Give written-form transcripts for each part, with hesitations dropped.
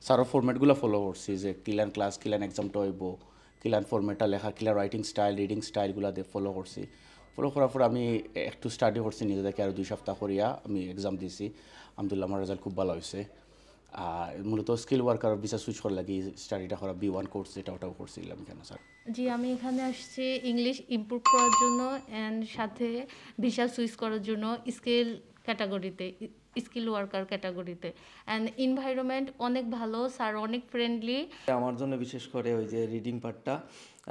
স্যারের ফরম্যাটগুলো ফলো করছি যে কিলান ক্লাস কিলান এক্সামটা হইব কিলান ফরম্যাটটা লেখা কিলার রাইটিং স্টাইল রিডিং স্টাইলগুলো দিয়ে ফলো করছি। ফলো করার পর আমি একটু স্টাডি করছি নিজে থেকে, আরও 2 সপ্তাহ করিয়া আমি এক্সাম দিছি। আলহামদুলিল্লাহ আমার রেজাল্ট খুব ভালো হয়েছে। আর মূলত স্কিল ওয়ার্কার ভিসা সুইচ করা লাগি স্টাডিটা করা B1 কোর্স যেটা ওটাও করছিলাম এখানে স্যার। জি, আমি এখানে আসছি ইংলিশ ইমপ্রুভ করার জন্য অ্যান্ড সাথে ভিসা সুইচ করার জন্য স্কিল ক্যাটাগরিতে, স্কিল ওয়ার্কার ক্যাটাগরিতে। অ্যান্ড এনভায়রনমেন্ট অনেক ভালো, স্যার অনেক ফ্রেন্ডলি। আমার জন্য বিশেষ করে ওই যে রিডিং পার্টটা,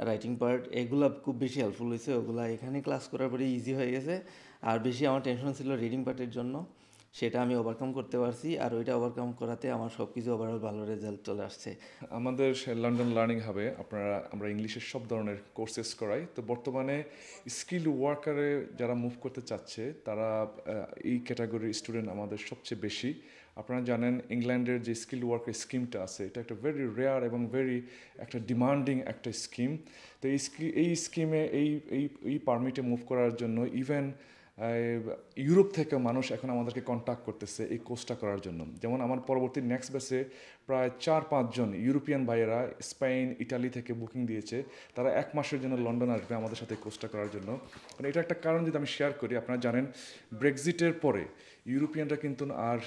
রাইটিং পার্ট, এগুলো খুব বেশি হেল্পফুল হয়েছে। ওগুলা এখানে ক্লাস করার পরে ইজি হয়ে গেছে। আর বেশি আমার টেনশন ছিল রিডিং পার্টের জন্য, সেটা আমি ওভারকাম করতে পারছি। আর ওইটা ওভারকাম করাতে আমার সব কিছু ওভারঅল ভালো রেজাল্ট চলে আসছে। আমাদের লন্ডন লার্নিং হাবে আমরা ইংলিশের সব ধরনের কোর্সেস করাই। তো বর্তমানে স্কিল ওয়ার্কারে যারা মুভ করতে চাচ্ছে তারা এই ক্যাটাগরির স্টুডেন্ট আমাদের সবচেয়ে বেশি। আপনারা জানেন ইংল্যান্ডের যে স্কিল ওয়ার্কার স্কিমটা আছে এটা একটা ভেরি রেয়ার এবং ভেরি একটা ডিমান্ডিং একটা স্কিম। তো এই স্কিমে এই পারমিটে মুভ করার জন্য ইভেন ইউরোপ থেকে মানুষ এখন আমাদেরকে কন্ট্যাক্ট করতেছে এই কোর্সটা করার জন্য। যেমন আমার পরবর্তী নেক্সট ব্যাচে প্রায় 4-5 জন ইউরোপিয়ান ভাইয়েরা স্পেন ইটালি থেকে বুকিং দিয়েছে। তারা 1 মাসের জন্য লন্ডন আসবে আমাদের সাথে কোর্সটা করার জন্য। মানে এটা একটা কারণ যদি আমি শেয়ার করি, আপনারা জানেন ব্রেক্সিটের পরে ইউরোপিয়ানরা কিন্তু আর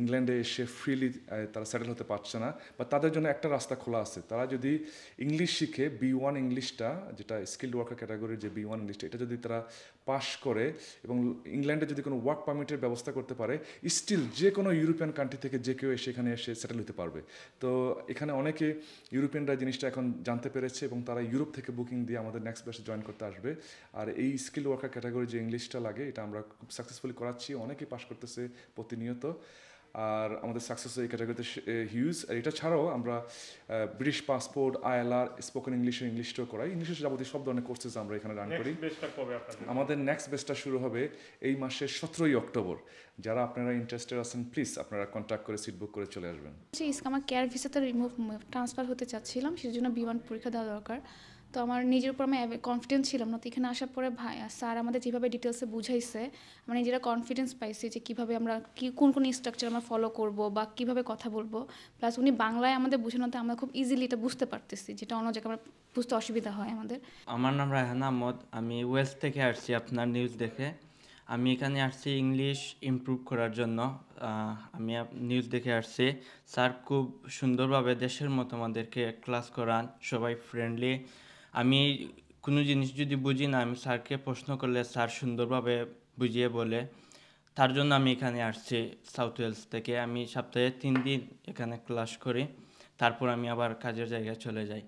ইংল্যান্ডে এসে ফ্রিলি তারা সেটেল হতে পারছে না, বা তাদের জন্য একটা রাস্তা খোলা আছে। তারা যদি ইংলিশ শিখে B1 ইংলিশটা, যেটা স্কিল্ড ওয়ার্কার ক্যাটাগরির যে B1 ইংলিশটা, এটা যদি তারা পাশ করে এবং ইংল্যান্ডে যদি কোনো ওয়ার্ক পারমিটের ব্যবস্থা করতে পারে, স্টিল যে কোনো ইউরোপিয়ান কান্ট্রি থেকে যে কেউ এসে এখানে এসে সেটেল হতে পারবে। তো এখানে অনেকে ইউরোপিয়ানরা জিনিসটা এখন জানতে পেরেছে এবং তারা ইউরোপ থেকে বুকিং দিয়ে আমাদের নেক্সট ব্যাচে জয়েন করতে আসবে। আর এই স্কিল ওয়ার্কার ক্যাটাগরি যে ইংলিশটা লাগে এটা আমরা খুব সাকসেসফুলি করাচ্ছি, অনেকেই পাশ করতেছে প্রতিনিয়ত। আর আমাদের সাকসেস এই ক্যাটাগরিতে হিউজ। আর এটা ছাড়াও আমরা ব্রিটিশ পাসপোর্ট, ILR, স্পোকেন ইংলিশটাও করাই। ইংলিশের যাবতীয় সব ধরনের কোর্সেস আমরা এখানে রান করি। আমাদের নেক্সট বেচটা শুরু হবে এই মাসের 17ই অক্টোবর। যারা আপনারা ইন্টারেস্টেড আছেন প্লিজ আপনারা কন্ট্যাক্ট করে সিট বুক করে চলে আসবেন। আমার কেয়ার ভিসাতে ট্রান্সফার হতে চাচ্ছিলাম, সেটার জন্য B1 পরীক্ষা দেওয়া দরকার। তো আমার নিজের উপর আমি কনফিডেন্স ছিলাম না। তো এখানে আসার পরে ভাই স্যার আমাদের যেভাবে ডিটেলসে বুঝাইছে, আমরা নিজেরা কনফিডেন্স পাইছি যে কীভাবে আমরা কোন স্ট্রাকচার আমরা ফলো করব বা কীভাবে কথা বলবো। প্লাস উনি বাংলায় আমাদের বোঝানোতে আমরা খুব ইজিলি এটা বুঝতে পারতেছি, যেটা অন্য জায়গায় আমরা বুঝতে অসুবিধা হয় আমাদের। আমার নাম রায়হান আহমদ, আমি ওয়েলস থেকে আসছি আপনার নিউজ দেখে। আমি এখানে আসছি ইংলিশ ইমপ্রুভ করার জন্য। আমি নিউজ দেখে আসছি। স্যার খুব সুন্দরভাবে দেশের মতো আমাদেরকে ক্লাস করান, সবাই ফ্রেন্ডলি। আমি কোনো জিনিস যদি বুঝি না, আমি স্যারকে প্রশ্ন করলে স্যার সুন্দরভাবে বুঝিয়ে বলে। তার জন্য আমি এখানে আসছি সাউথ ওয়েলস থেকে। আমি সপ্তাহে 3 দিন এখানে ক্লাস করি, তারপর আমি আবার কাজের জায়গায় চলে যাই।